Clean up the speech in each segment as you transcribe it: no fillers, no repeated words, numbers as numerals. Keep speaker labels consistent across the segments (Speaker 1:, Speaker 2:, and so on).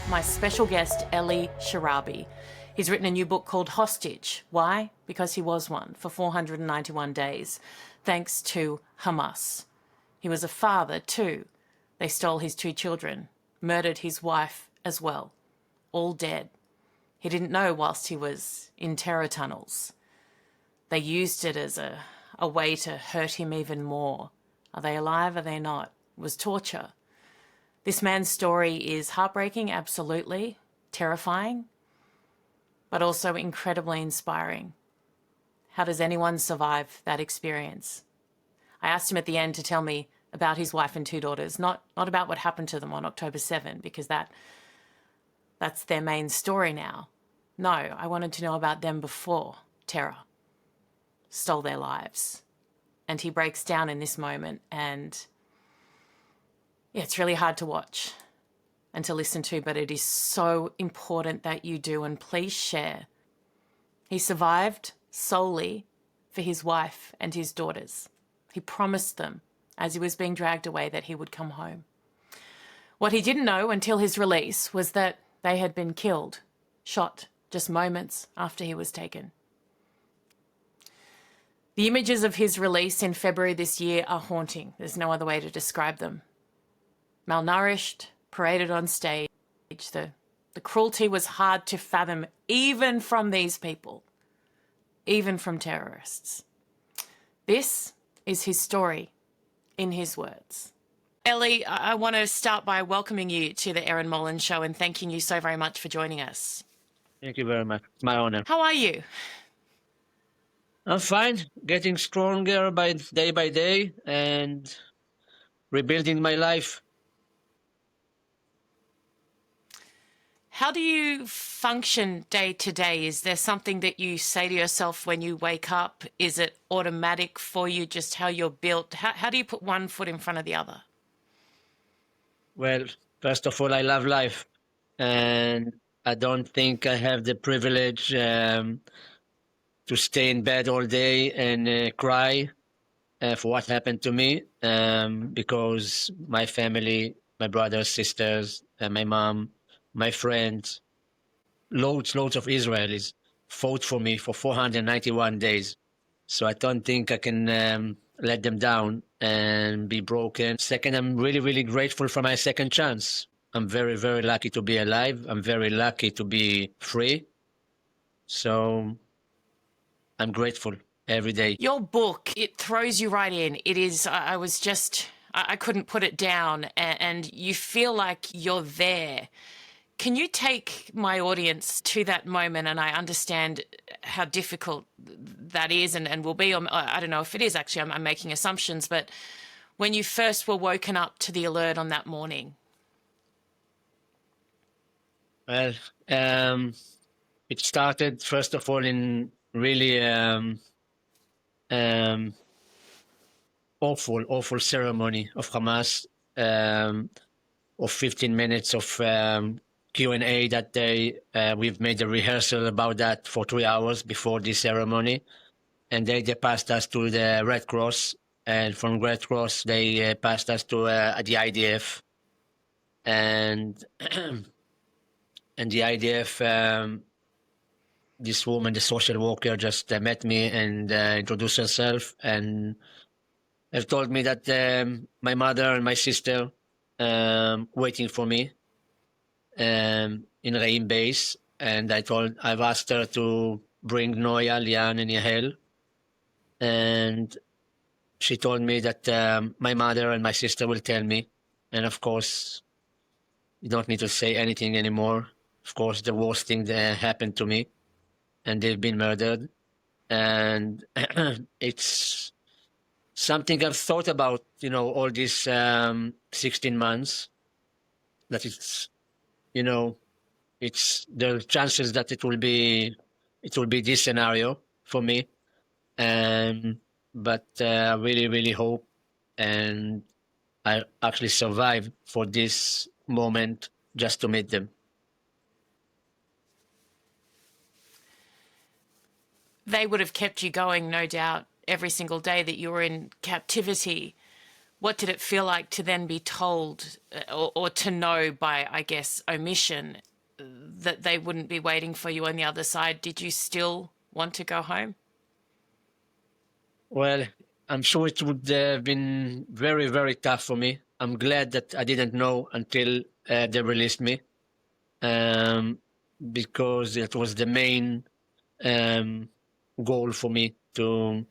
Speaker 1: My special guest, Eli Sharabi. He's written a new book called Hostage. Why? Because he was one for 491 days, thanks to Hamas. He was a father too. They stole his 2 children, murdered his wife as well, all dead. He didn't know whilst he was in terror tunnels. They used it as a way to hurt him even more. Are they alive? Are they not? It was torture. This man's story is heartbreaking, absolutely, terrifying, but also incredibly inspiring. How does anyone survive that experience? I asked him at the end to tell me about his wife and 2 daughters, not about what happened to them on October 7, because that's their main story now. No, I wanted to know about them before terror stole their lives. And he breaks down in this moment, and yeah, it's really hard to watch and to listen to, but it is so important that you do, and please share. He survived solely for his wife and his daughters. He promised them as he was being dragged away that he would come home. What he didn't know until his release was that they had been killed, shot just moments after he was taken. The images of his release in February this year are haunting. There's no other way to describe them. Malnourished, paraded on stage. The cruelty was hard to fathom, even from these people, even from terrorists. This is his story, in his words. Eli, I want to start by welcoming you to the Erin Molan Show and thanking you so very much for joining us.
Speaker 2: Thank you very much. My honor.
Speaker 1: How are you?
Speaker 2: I'm fine, getting stronger by day and rebuilding my life.
Speaker 1: How do you function day to day? Is there something that you say to yourself when you wake up? Is it automatic for you, just how you're built? How do you put one foot in front of the other?
Speaker 2: Well, first of all, I love life. And I don't think I have the privilege to stay in bed all day and cry for what happened to me, because my family, my brothers, sisters, my mom, my friends, loads of Israelis fought for me for 491 days. So I don't think I can let them down and be broken. Second, I'm really grateful for my second chance. I'm very lucky to be alive. I'm very lucky to be free. So I'm grateful every day.
Speaker 1: Your book, it throws you right in. It is, I couldn't put it down, and you feel like you're there. Can you take my audience to that moment? And I understand how difficult that is and will be. I don't know if it is, actually. I'm making assumptions. But when you first were woken up to the alert on that morning?
Speaker 2: Well, it started, first of all, in really awful ceremony of Hamas, of 15 minutes of Q&A that day. We've made a rehearsal about that for 3 hours before this ceremony. And they passed us to the Red Cross. And from Red Cross, they passed us to the IDF. And and the IDF, this woman, the social worker, just met me and introduced herself and have told me that my mother and my sister waiting for me in Reim base, and I've asked her to bring Noya, Lianne, and Yahel, and she told me that my mother and my sister will tell me, and of course, you don't need to say anything anymore. Of course, the worst thing that happened to me, and they've been murdered, and it's something I've thought about, all these 16 months, that it's, it's the chances that it will be this scenario for me. But I really hope, and I actually survived for this moment just to meet them.
Speaker 1: They would have kept you going, no doubt, every single day that you were in captivity. What did it feel like to then be told, or to know by, I guess, omission, that they wouldn't be waiting for you on the other side? Did you still want to go home?
Speaker 2: Well, I'm sure it would have been very, very tough for me. I'm glad that I didn't know until they released me, um, because it was the main um, goal for me to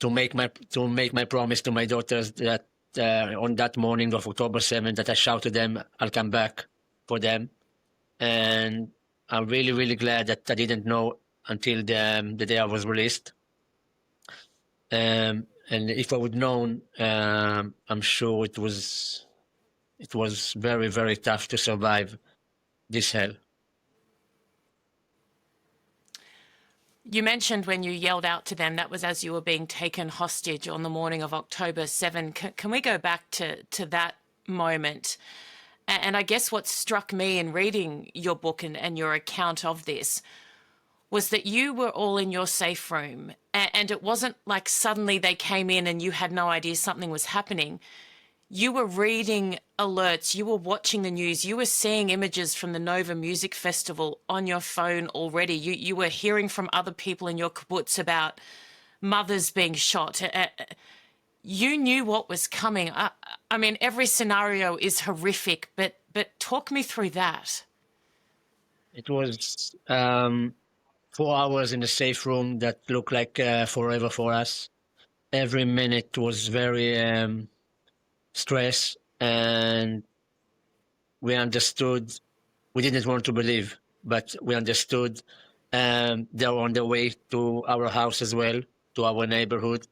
Speaker 2: make my promise to my daughters that on that morning of October 7th that I shouted them, I'll come back for them. And I'm really, really glad that I didn't know until the day I was released. And if I would known, I'm sure it was very, very tough to survive this hell.
Speaker 1: You mentioned when you yelled out to them, that was as you were being taken hostage on the morning of October 7. Can we go back to that moment? And I guess what struck me in reading your book and your account of this was that you were all in your safe room, and it wasn't like suddenly they came in and you had no idea something was happening. You were reading alerts, you were watching the news, you were seeing images from the Nova Music Festival on your phone already. You were hearing from other people in your kibbutz about mothers being shot. You knew what was coming. I mean, every scenario is horrific, but talk me through that.
Speaker 2: It was 4 hours in a safe room that looked like forever for us. Every minute was very stress, and we understood. We didn't want to believe, but we understood they were on their way to our house as well, to our neighborhood,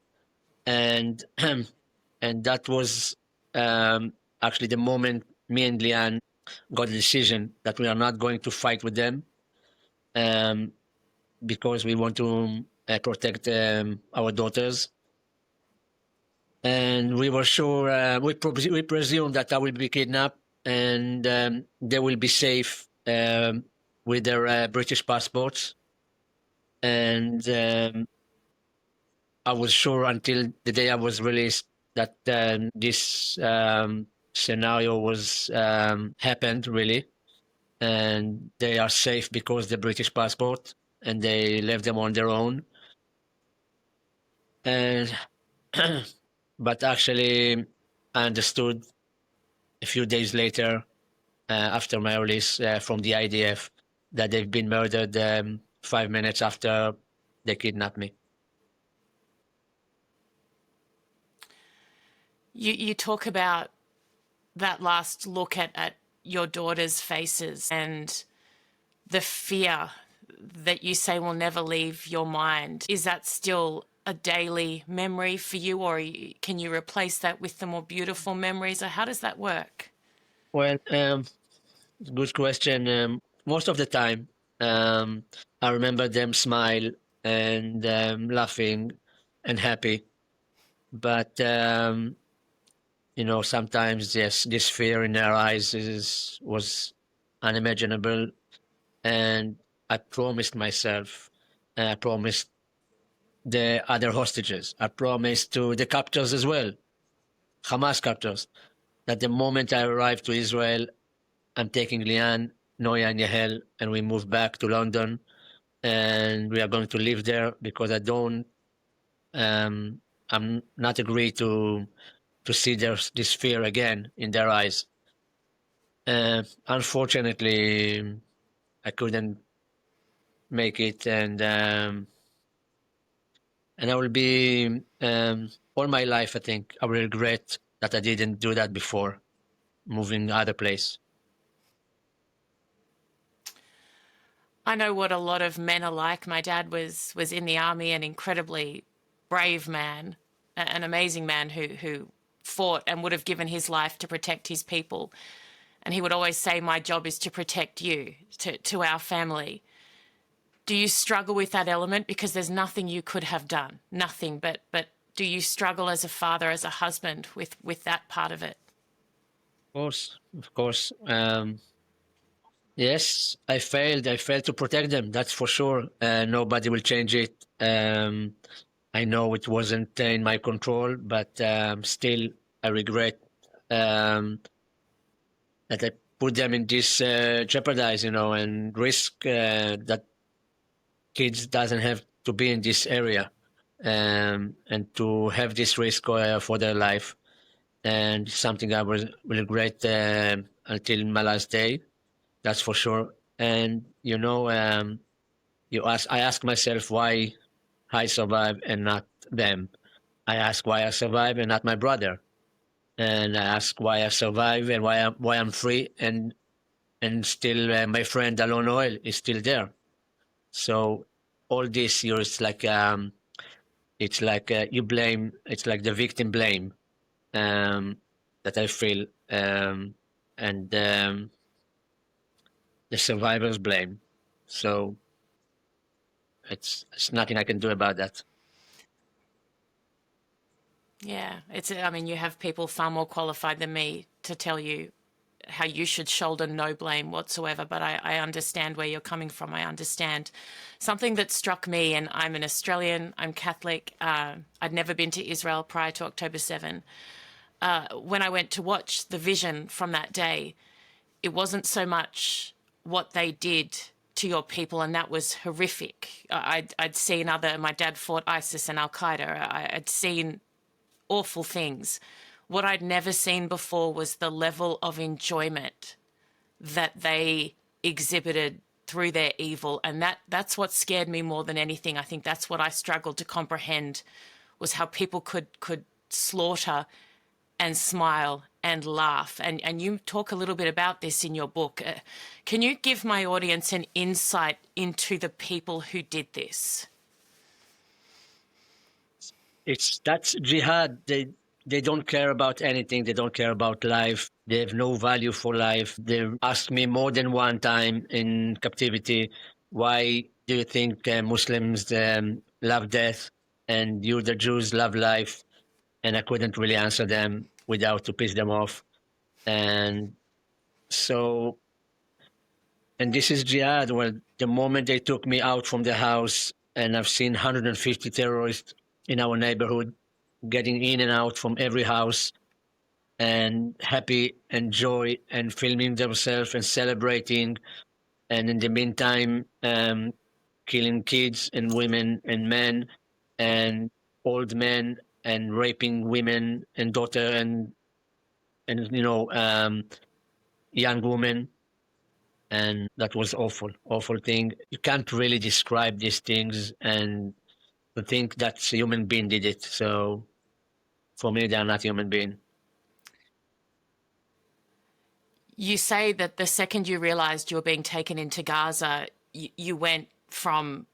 Speaker 2: and and that was actually the moment me and Lianne got the decision that we are not going to fight with them, because we want to protect our daughters. And we were sure, we presumed that I will be kidnapped, and they will be safe with their British passports. And I was sure until the day I was released that this scenario was happened really, and they are safe because the British passport, and they left them on their own. And but actually, I understood a few days later, after my release from the IDF, that they've been murdered 5 minutes after they kidnapped me.
Speaker 1: You talk about that last look at your daughter's faces and the fear that you say will never leave your mind. Is that still a daily memory for you, or can you replace that with the more beautiful memories, or how does that work?
Speaker 2: Well, good question. Most of the time, I remember them smile and laughing and happy. But sometimes yes, this fear in their eyes was unimaginable. And I promised myself, I promised the other hostages, I promised to the captors as well, Hamas captors, that the moment I arrived to Israel, I'm taking Lianne, Noya, and Yahel, and we move back to London, and we are going to live there because I'm not agree to see this fear again in their eyes. Unfortunately, I couldn't make it, and I will be all my life. I think I will regret that I didn't do that before moving other place.
Speaker 1: I know what a lot of men are like. My dad was in the army, an incredibly brave man, an amazing man who fought and would have given his life to protect his people. And he would always say, my job is to protect you, to our family. Do you struggle with that element? Because there's nothing you could have done, nothing. But do you struggle as a father, as a husband, with that part of it?
Speaker 2: Of course. Yes, I failed. I failed to protect them. That's for sure. Nobody will change it. I know it wasn't in my control, but still, I regret that I put them in this jeopardize, and risk that kids doesn't have to be in this area, and to have this risk for their life. And something I will regret until my last day, that's for sure. And I ask myself why I survive and not them. I ask why I survive and not my brother. And I ask why I survive and why I'm free, and still my friend Alon Oil is still there. So all this year, it's like you blame. It's like the victim blame that I feel, and the survivors blame. So it's nothing I can do about that.
Speaker 1: Yeah, I mean, you have people far more qualified than me to tell you how you should shoulder no blame whatsoever, but I understand where you're coming from. I understand. Something that struck me, and I'm an Australian, I'm Catholic, I'd never been to Israel prior to October 7. When I went to watch the vision from that day, it wasn't so much what they did to your people, and that was horrific. I'd seen my dad fought ISIS and Al Qaeda. I'd seen awful things. What I'd never seen before was the level of enjoyment that they exhibited through their evil. And that's what scared me more than anything. I think that's what I struggled to comprehend, was how people could slaughter and smile and laugh. And you talk a little bit about this in your book. Can you give my audience an insight into the people who did this?
Speaker 2: That's jihad. They don't care about anything. They don't care about life. They have no value for life. They asked me more than one time in captivity, why do you think Muslims love death and you, the Jews, love life? And I couldn't really answer them without to piss them off. And so, and this is jihad. Well, the moment they took me out from the house, and I've seen 150 terrorists in our neighborhood getting in and out from every house, and happy and joy and filming themselves and celebrating, and in the meantime killing kids and women and men and old men and raping women and daughter and young women. And that was awful thing. You can't really describe these things, and to think that a human being did it. So for me, they are not human being.
Speaker 1: You say that the second you realized you were being taken into Gaza, you went from,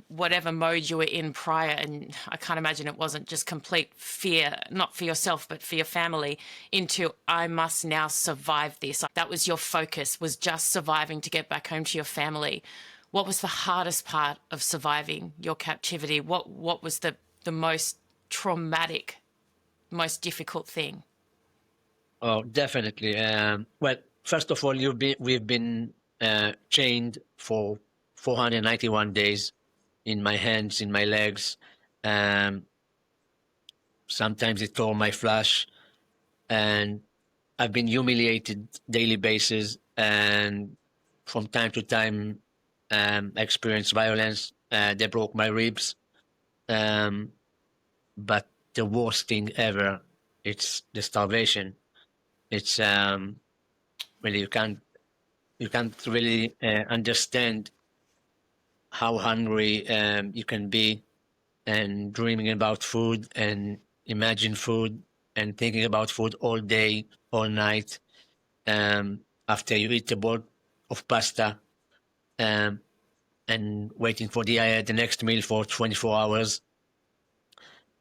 Speaker 1: whatever mode you were in prior, and I can't imagine it wasn't just complete fear, not for yourself, but for your family, into I must now survive this. That was your focus, was just surviving to get back home to your family. What was the hardest part of surviving your captivity? What was the most traumatic, most difficult thing?
Speaker 2: Oh, definitely. Well, first of all, we've been chained for 491 days in my hands, in my legs. Um, Sometimes it tore my flesh, and I've been humiliated daily basis, and from time to time, I experienced violence. They broke my ribs, um, but the worst thing ever, it's the starvation. It's really you can't really understand how hungry you can be, and dreaming about food and imagine food and thinking about food all day, all night. After you eat a bowl of pasta, um, and waiting for the next meal for 24 hours,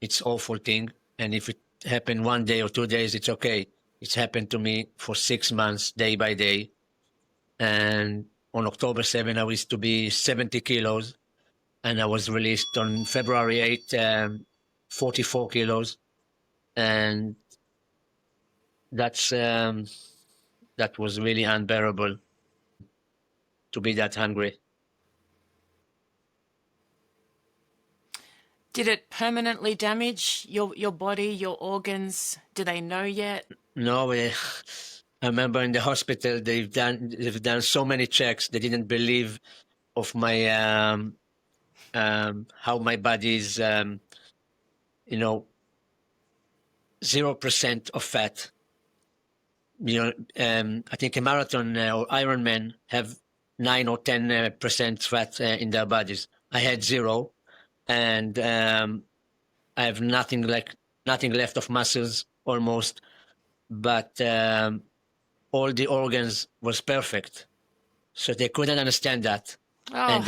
Speaker 2: it's awful thing. And if it happened 1 day or 2 days, it's okay. It's happened to me for 6 months, day by day. And on October 7, I was to be 70 kilos, and I was released on February 8, 44 kilos. And that's that was really unbearable to be that hungry.
Speaker 1: Did it permanently damage your body, your organs? Do they know yet?
Speaker 2: No, I remember in the hospital they've done so many checks. They didn't believe of my how my body is, 0% of fat. I think a marathon or Ironman have 9 or 10% fat in their bodies. I had zero, and I have nothing left of muscles almost, but all the organs was perfect. So they couldn't understand that, and
Speaker 1: Oh,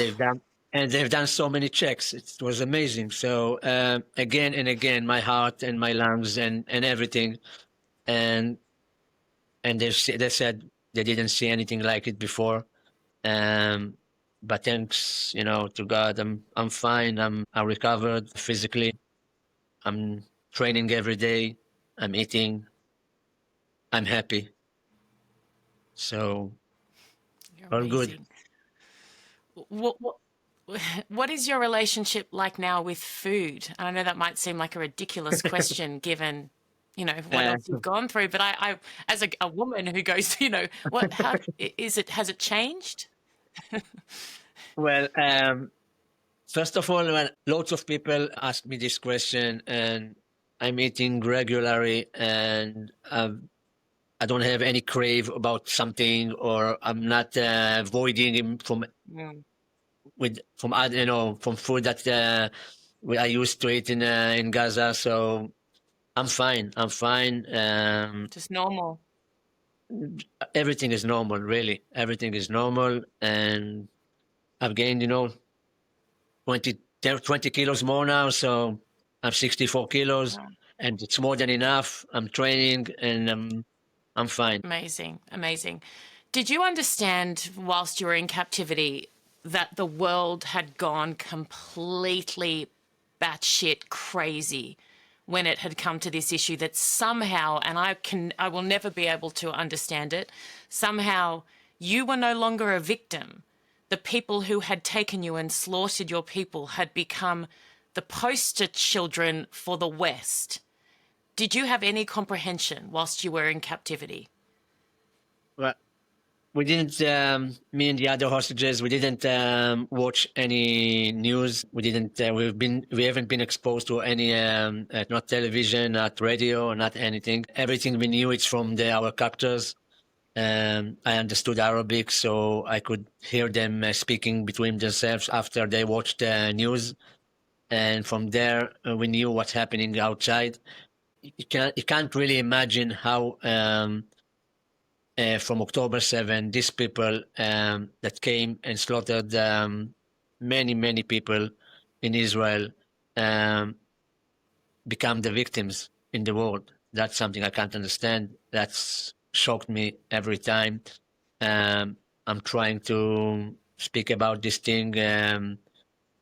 Speaker 2: they've done so many checks. It was amazing. So again and again, my heart and my lungs and everything, and they said they didn't see anything like it before. Um, but thanks, to God, I'm fine. I recovered physically. I'm training every day. I'm eating. I'm happy. So
Speaker 1: you're
Speaker 2: all good.
Speaker 1: amazing. What, what, what is your relationship like now with food? And I know that might seem like a ridiculous question given, what
Speaker 2: Uh,
Speaker 1: else you've gone through, but I as a woman who goes, how is it, has it changed?
Speaker 2: well, first of all, lots of people ask me this question, and I'm eating regularly, and I don't have any crave about something, or I'm not avoiding him
Speaker 1: Mm.
Speaker 2: from other, from food that I used to eat in Gaza. So I'm fine. I'm fine.
Speaker 1: Just normal.
Speaker 2: Everything is normal, really. Everything is normal, and I've gained, 20 kilos more now. So I'm 64 kilos,
Speaker 1: Wow.
Speaker 2: and it's more than enough. I'm training, and I'm fine.
Speaker 1: Amazing, amazing. Did you understand whilst you were in captivity that the world had gone completely batshit crazy when it had come to this issue that somehow, and I will never be able to understand it, somehow you were no longer a victim. The people who had taken you and slaughtered your people had become the poster children for the West. Did you have any comprehension whilst you were in captivity?
Speaker 2: Well, we didn't, me and the other hostages, we didn't watch any news. We haven't been exposed to any, not television, not radio, not anything. Everything we knew it's from our captors. I understood Arabic, so I could hear them speaking between themselves after they watched the news. And from there, we knew what's happening outside. You can't really imagine how, from October 7, these people that came and slaughtered many, many people in Israel um, become the victims in the world. That's something I can't understand. That's shocked me every time. Um, I'm trying to speak about this thing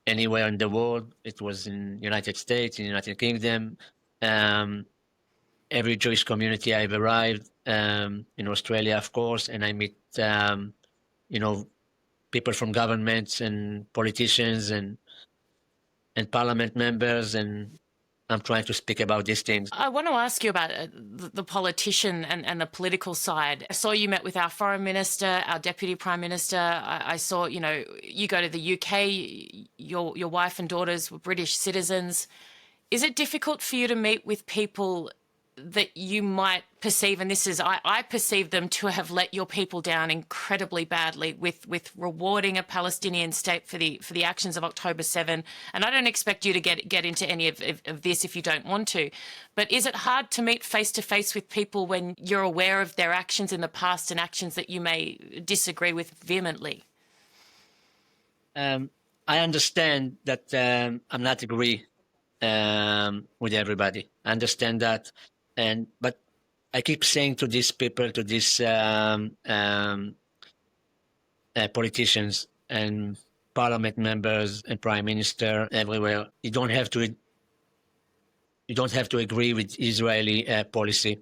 Speaker 2: anywhere in the world. It was in United States, in United Kingdom, um, every Jewish community I've arrived, in Australia, of course, and I meet, you know, people from governments and politicians and parliament members, and I'm trying to speak about these things.
Speaker 1: I want to ask you about the politician and the political side. I saw you met with our foreign minister, our deputy prime minister. I saw, you go to the UK, your wife and daughters were British citizens. Is it difficult for you to meet with people that you might perceive, and this is, I perceive them to have let your people down incredibly badly with rewarding a Palestinian state for the actions of October 7. And I don't expect you to get into any of this if you don't want to. But is it hard to meet face to face with people when you're aware of their actions in the past and actions that you may disagree with vehemently?
Speaker 2: I understand that I'm not agree with everybody. I understand that, but I keep saying to these people, to these politicians and parliament members and prime minister everywhere, you don't have to agree with Israeli policy.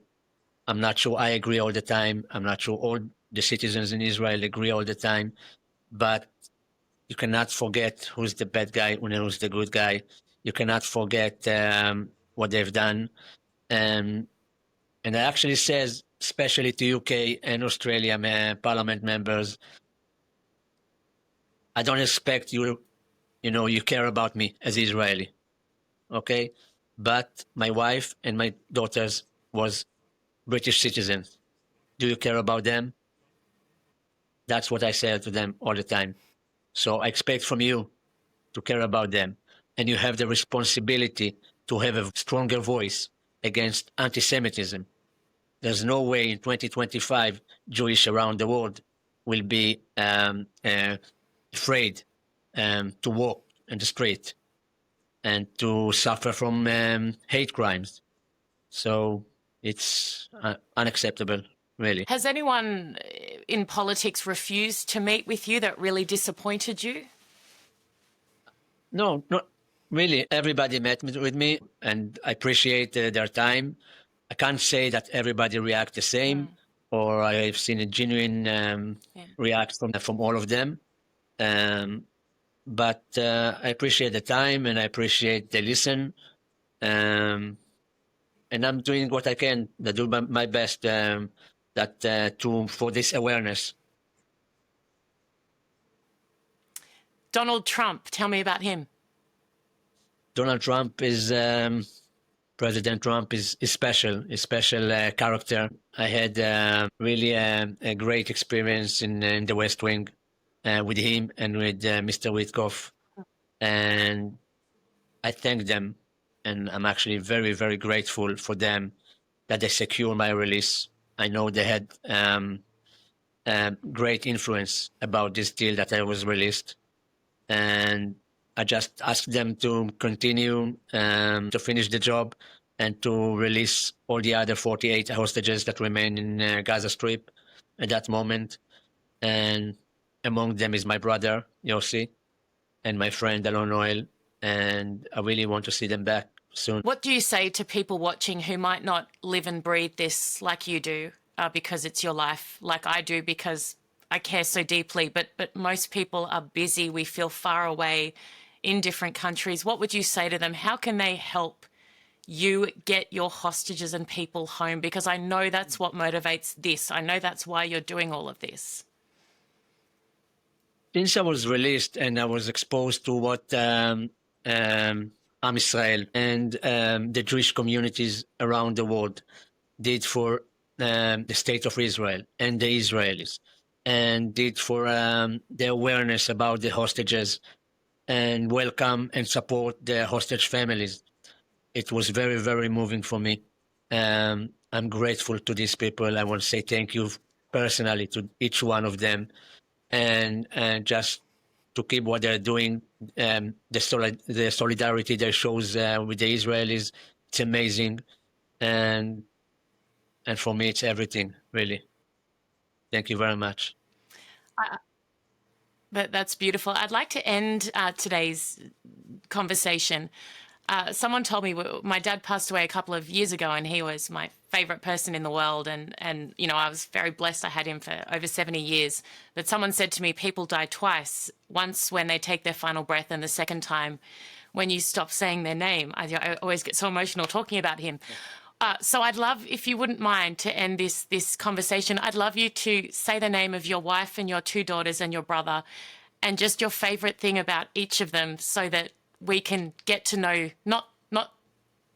Speaker 2: I'm not sure I agree all the time. I'm not sure all the citizens in Israel agree all the time, but you cannot forget who's the bad guy and who's the good guy. You cannot forget what they've done. And I actually says, especially to UK and Australia parliament members, I don't expect you, you care about me as Israeli, okay? But my wife and my daughters was British citizens. Do you care about them? That's what I say to them all the time. So I expect from you to care about them. And you have the responsibility to have a stronger voice against anti-Semitism. There's no way in 2025 Jewish around the world will be afraid to walk in the street and to suffer from hate crimes. So it's unacceptable, really.
Speaker 1: Has anyone in politics refused to meet with you that really disappointed you?
Speaker 2: No, not really. Everybody met with me, and I appreciate their time. I can't say that everybody react the same, or I've seen a genuine react from all of them. But I appreciate the time, and I appreciate they listen. And I'm doing what I can to do my best for this awareness.
Speaker 1: Donald Trump, tell me about him.
Speaker 2: Donald Trump is President Trump is special, a special character. I had really a great experience in the West Wing with him and with Mr. Witkoff, and I thank them, and I'm actually very, very grateful for them that they secure my release. I know they had great influence about this deal that I was released, and I just asked them to continue to finish the job and to release all the other 48 hostages that remain in Gaza Strip at that moment. And among them is my brother, Yossi, and my friend, Alon Oil. And I really want to see them back soon.
Speaker 1: What do you say to people watching who might not live and breathe this like you do, because it's your life, like I do because I care so deeply, but most people are busy. We feel far away in different countries. What would you say to them? How can they help you get your hostages and people home? Because I know that's what motivates this. I know that's why you're doing all of this.
Speaker 2: Since I was released and I was exposed to what Am Israel and the Jewish communities around the world did for the state of Israel and the Israelis, and did for the awareness about the hostages and welcome and support the hostage families. It was very, very moving for me. I'm grateful to these people. I want to say thank you personally to each one of them, and just to keep what they're doing. The solidarity they shows with the Israelis, it's amazing, and for me, it's everything, really. Thank you very much.
Speaker 1: That's beautiful. I'd like to end today's conversation. Someone told me my dad passed away a couple of years ago, and he was my favorite person in the world. And I was very blessed. I had him for over 70 years. But someone said to me, people die twice, once when they take their final breath, and the second time when you stop saying their name. I always get so emotional talking about him. So I'd love, if you wouldn't mind, to end this conversation, I'd love you to say the name of your wife and your two daughters and your brother, and just your favorite thing about each of them, so that we can get to know not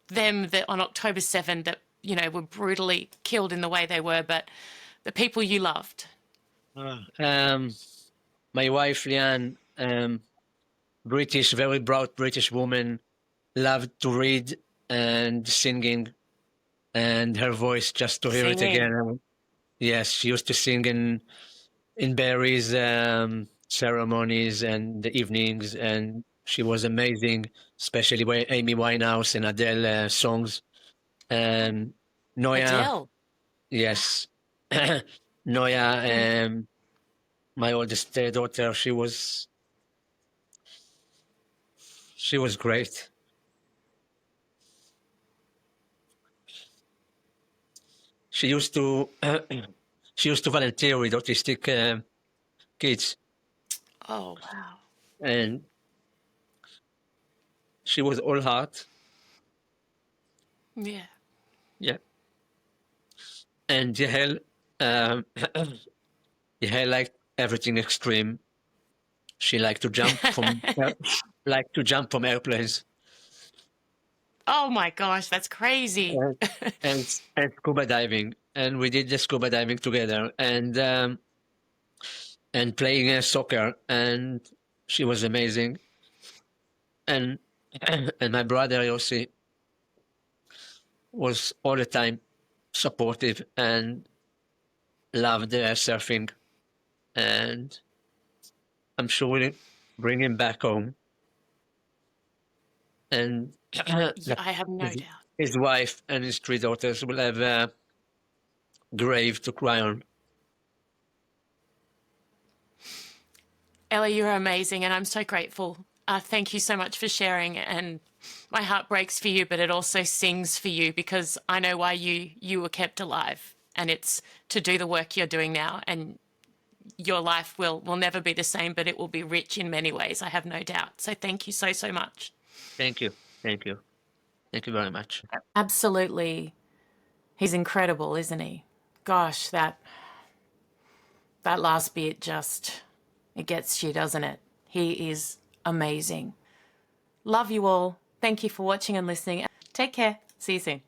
Speaker 1: them that on October 7 that were brutally killed in the way they were, but the people you loved.
Speaker 2: My wife Lianne, British, very proud British woman, loved to read and singing, and her voice, just to hear it again. Yes, she used to sing in Barry's ceremonies and the evenings, and she was amazing, especially with Amy Winehouse and Adele songs. And Noya,
Speaker 1: Adele.
Speaker 2: yes, Noya, my oldest daughter, she was great. She used to volunteer with autistic kids.
Speaker 1: Oh, wow.
Speaker 2: And She was all heart.
Speaker 1: Yeah.
Speaker 2: Yeah. And Yahel, um, Yahel liked everything extreme. She liked to jump from airplanes
Speaker 1: Oh my gosh, that's crazy.
Speaker 2: and, and scuba diving. And we did the scuba diving together and playing soccer. And she was amazing. And and my brother Yossi was all the time supportive and loved surfing. And I'm sure we'll bring him back home. And
Speaker 1: I have no
Speaker 2: his,
Speaker 1: doubt.
Speaker 2: his wife and his 3 daughters will have a grave to cry on.
Speaker 1: Ellie, you're amazing, and I'm so grateful. Thank you so much for sharing. And my heart breaks for you, but it also sings for you because I know why you were kept alive, and it's to do the work you're doing now. And your life will never be the same, but it will be rich in many ways. I have no doubt. So thank you so much.
Speaker 2: Thank you. Thank you. Thank you very much.
Speaker 1: Absolutely, he's incredible, isn't he? Gosh, that last bit just it gets you, doesn't it? He is amazing. Love you all. Thank you for watching and listening. Take care. See you soon.